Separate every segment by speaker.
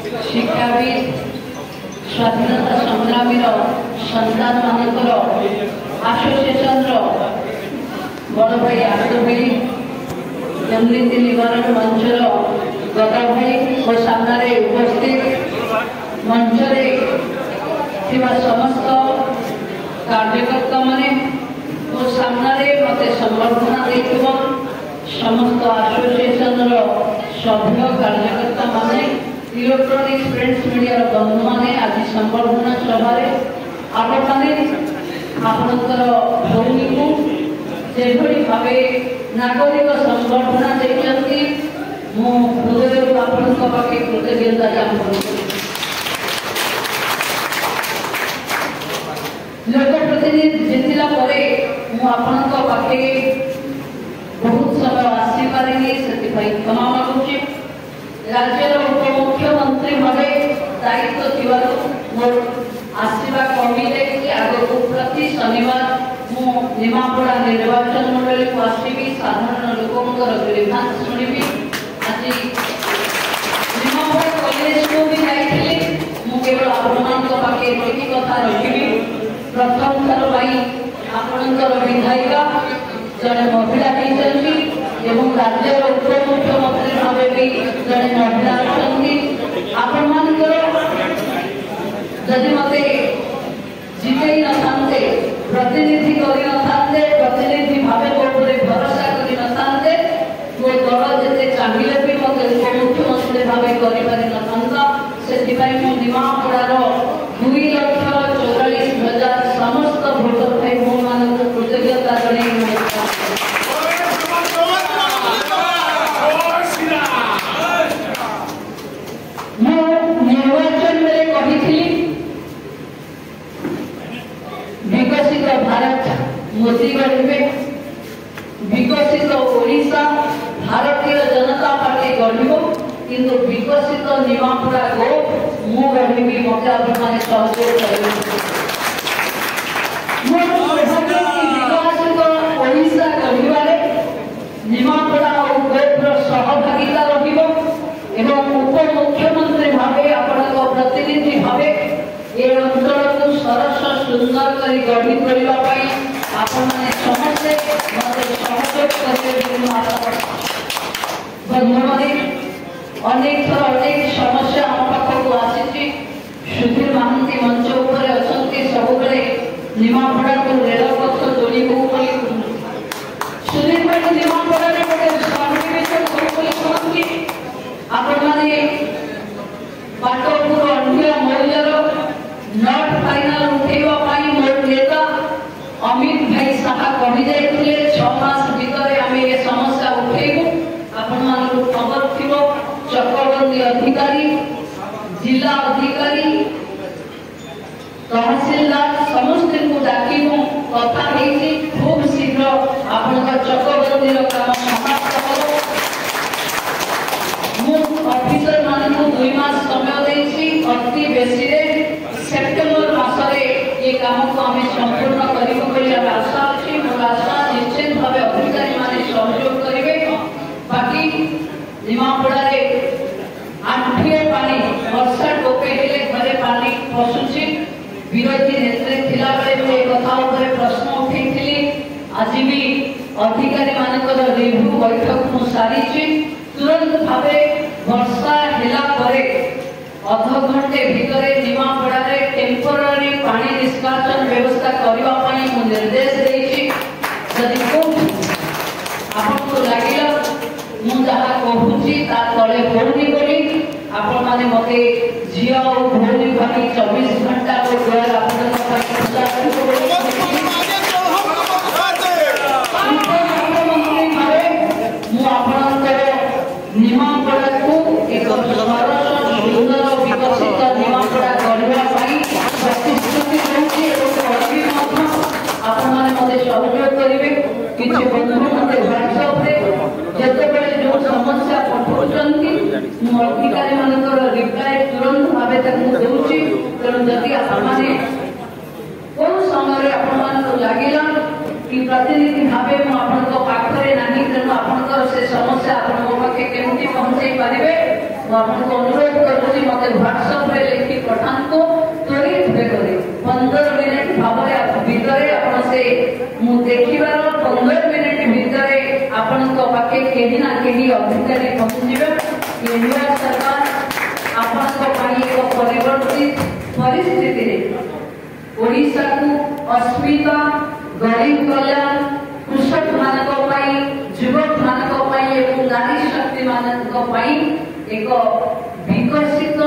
Speaker 1: शिक्षाविद स्वाधीनता संग्रामी सन्तान मानकर आसोसिएशन बड़ भाई आसुभाई दुर्नीति निवारण मंचर गदा भाई और सामने उपस्थित मंचरे समस्त कार्यकर्ता माने और सामने मत संबर्धना देथिबो समस्त आसोसिएशन सभ्य कार्यकर्ता माने इलेक्ट्रॉनिक्स प्रिंट्स मीडिया बंधु माने आज संबर्धना सभा आपणकर भूमि को जेभली भाव नागरिक संबर्धना देते मो हृदय आपण पाखे कृतज्ञता ज्ञापन करुँ। लोकप्रतिनिधि जीतला पाखे बहुत समय आसी पारे से क्षमा मागुची। राज्यर उपमुख्यमंत्री भाव दायित्व थी मोर आसवा कमी जाए आगक प्रति शनिवार मु निमापड़ा निर्वाचन मंडल को आसवि साधारण लोकों ग्रीभांस शुणी। आज निमापड़ा कॉलेज को भी जाइए केवल आपे एति कथा रखी प्रथम थर आपणकर विधायिका जड़े महिला होती राज्यर उपमुख्यमंत्री भाव भी जड़े महिला अच्छा आपण मानकर जदि मत जितई न था प्रतिनिधि कर प्रतिनिधि भाव भरोसा कर मो दल जिते चाहिए भी मत उपमुख्यमंत्री भाव कर निमापड़ार 2,44,000 समस्त भोटर भाई भो मान कृतज्ञता जन निर्वाचन में कही विकसित भारत मोदी गढ़े विकसित ओडिशा भारतीय जनता पार्टी गढ़ किंतु विकसित निमापड़ा को मु गढ़ी मत आपने सहयोग करेंगे। विकसित ओडिशा गढ़वे निमापड़ा और गोपर सहभागिता एवं उपमुख्यमंत्री भाव आपण प्रतिनिधि भाव ये अंचल को सरस सुंदर कर गढ़ी करने आपने समस्ते मत सहयोग करेंगे आशा बंधुमानी अनेक थर अनेक समस्या आम पाखक आसी सुधीर महांती मंच उपर अच्छा सब निमापड़ा को रेलपथ जोड़ी सुधीर भाई निमापड़ा गोटे आपण मैंने बाटपुर अंधिया मौजार नट फाइनाल उठेवाई मोर नेता अमित भाई साहा कही जाते 6 मास भीतर आम ये समस्या उठेबू आपण मान खबर थी चक्रबंदी अधिकारी जिला अधिकारी तहसीलदार समस्त को डाकी कथा खूब शीघ्र आपण चक्रबंदी काम समाप्त करो। ऑफिसर मान 2 मास समय अति बेसी सेप्टेम्बर मसरे ये काम को आम संपूर्ण कर आशा अच्छी मोर आशा निश्चित भाव अधिकारी मान सहयोग करेंगे। बाकी निमापड़ा आंठिए पानी वर्षा टोपे हेले घरे पानी पशुची विरोधी नेत्री थिला बेले कथा प्रश्न उठे आज भी अधिकारी मानकर रिव्यू बैठक मु सारी तुरंत भाव वर्षा हेला परे अध घंटे भितर निमापड़ा टेम्पोरारी पानी निष्कासन व्यवस्था करने निर्देश देछि। जदि आपको लगे मुझा कहूँ तले होनी बोली आपण मैंने मत झी और भौणी भाई 24 घंटा निमापड़ा को एक सरस सुंदर विकसित निमापड़ा करने प्रतिश्रुति आपने सहयोग करेंगे। किसी बंधु मत ह्वाट्सअप जिते जो समस्या पठाऊँगी अधिकारी मान रिप्लाय तुरंत भाव दूसरी तेणु जदि आपने कौन समय आपको लगे कि प्रतिनिधि भाव पाखे ना तेणु आप से समस्या आपके केमती पहुंचाई पारे आपको अनुरोध करुँच मत देखिबार 15 मिनिट भितरे आपनक पाखे केही ना केही अधिकारी पहुंचीबे। ये नुआ सरकार आपनक पाई एक परिवर्तित परिस्थिति रे ओडिशा को अस्मिता गरीब कल्याण कृषक मानक पाई युवक मानक पाई एवं नारी शक्ति मानक पाई एक विकसित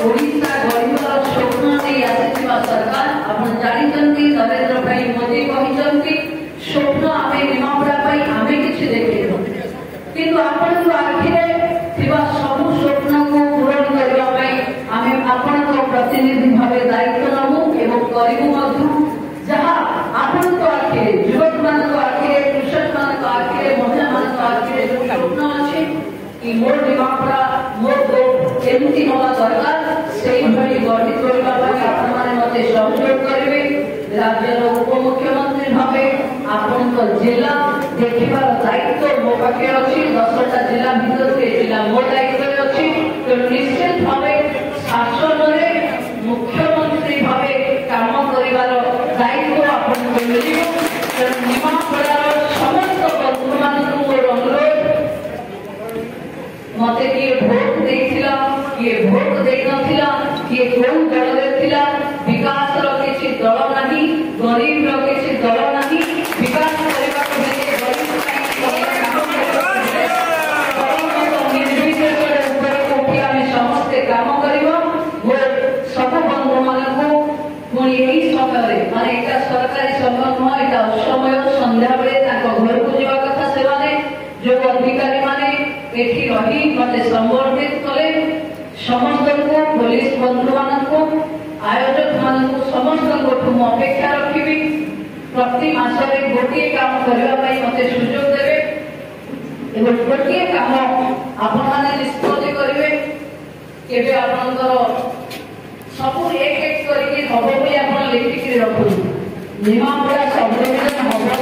Speaker 1: ओडिशा गरीबर स्वप्न नहीं आसीथिबा सरकार आपण जानिचंती नरेंद्र भाई मोदी कहिचंती स्वप्न आमे निमापड़ा पाई आमे किछि देखिबो किंतु आपण को आखिरे थिबा सब स्वप्न को पूर्ण करबा पाई आमे आपण को प्रतिनिधि भावे दायित्व नमु एवं करिबु मधु जहा आपण को आखिरे युवक मान को आखिरे कृषक मान को आखिरे महिला मान को आखिरे जो स्वप्न अछि कि मोर निमापड़ा मोर को केमती होवा दरकार सेही भली गठित करबा पाई आपण माने मते सहयोग करिवे। राज्यर उपमुख्यमंत्री भावे आपण को जिला देखिबार दायित्व मो पाखे अछि 10टा जिला भितर के जिला मो दायित्व अछि तो निश्चित भावे शासन रे मुख्यमंत्री भावे काम करिवार दायित्व आपण को मिलियो। तो निमापड़ार समस्त बंधु मानक मोर अनुरोध मते किए भोट देथिला किए भोट देई नथिला किए कोन दल रे थिला विकास रो किछि दल नाही गरीब रो किछि दल नाही विकास करबा को हेले गरीब ପାଇଁ ସମସ୍ତେ କାମ କରିବ ଓ ସବୁ ବନ୍ଧୁ ମାନଙ୍କୁ ପୁଣି ଏହି ସମୟରେ ମାନେ ଏଟା ସରକାରୀ ସମୟ ନୁହଁ ଏଟା ଅସମୟ ସନ୍ଧ୍ୟା ବେଳେ ତାଙ୍କ ଘରକୁ ଯିବା କଥା ସେମାନେ जो अधिकारी माने एठी रही मते संबर्धित कले समस्त को पुलिस बंधु मानक आयोजक मानक समस्त को अपेक्षा रखिबी प्रति मासरे गोटे काम करबा पई मते सुযোগ देबे एवं गोटे काम आपण माने निष्पत्ति करिवे केबे आपनकर सब एक एक करके हबो बोली आपण लिखि रखु निमापड़ा सबडिविजन हबो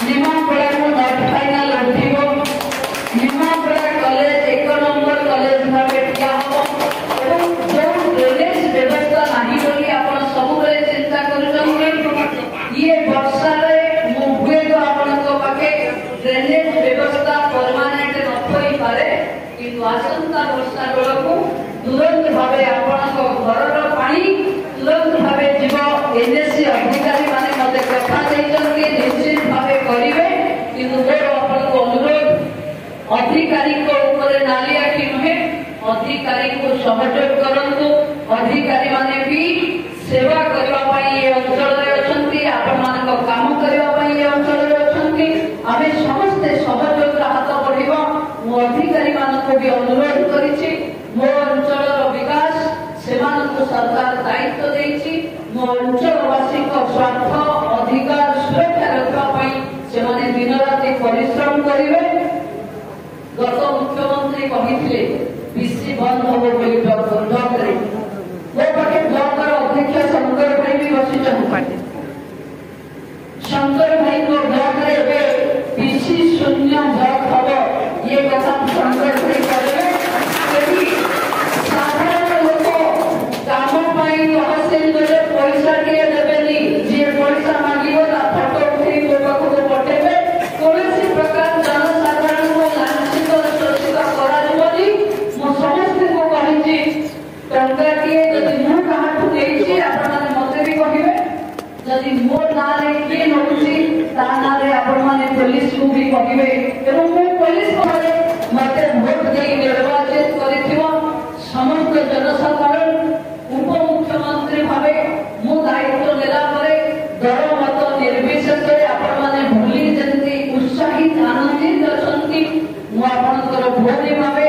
Speaker 1: निमापड़ा को नॉट फाइनल उठिबो निमापड़ा कॉलेज 1 नंबर कॉलेज भाबे क्या हो एवं जो ड्रेनेज व्यवस्था नाही बोली आपण सब बेले चिंता करूछन ये वर्षा रे मुहुए तो आपण को पाके ड्रेनेज व्यवस्था परमानेंट न होई पारे किंतु आसंता वर्षा बेलको तुरंत भाबे आपण को घरर पानी तुरंत भाबे जीव एनएससी अधिकारी माने मते कथा दैछन कि निश्चित भाबे करिवे किंतु मोर आपण को अनुरोध अधिकारी को ऊपर नाली आखि नहे अधिकारी को सहयोग करंतु अधिकारी माने भी सेवा करबा पई ए अंचल रे अछंती आपण मानक काम करबा पई ए अंचल रे अछंती आमे समस्त सहयोग हाथ बढ़िबो मो अधिकारी मानक भी अनुरोध करिछि मो अंचल रो विकास सेमान को सरकार दायित्व देछि मो अंचलवासी को स्वार्थ अधिकार सुरक्षा रखबा पई सेमाने दिन रात परिश्रम करिवे। गत मुख्यमंत्री कहिथिले बीसी बंद होबो बोली ब्लॉक रे वो पाके ब्लॉक रो अध्यक्ष शंकर भाई भी बसिछन शंकर भाई को ब्लॉक रे बे बीसी शून्य ब्लॉक होबो ये कथा शंकर भाई करे यदि साधारण लोक काम पाई तहसील रे पैसा के देबेनी जे पैसा मांगिबो ता फोटो उठेई को पाको पठेबे कोनोसी प्रकार जनसाधारण को लांछित शोषित करा दिबोनी मो समस्त को कहिछि टंका के यदि मु काहाठु देछि आपण माने मते भी कहिबे यदि मो नारे के नउछि ता नारे आपण माने पुलिस को भी कहिबे एवं मो पुलिस को मते भोट देई निर्वाचित करिथिबो समस्त जनसाधारण उपमुख्यमंत्री भावे मु दायित्व लेला परे दल मत निर्विशेष आपण माने भूली जंती उत्साहित आनंदित अछंती मु आपनकर भूमि भावे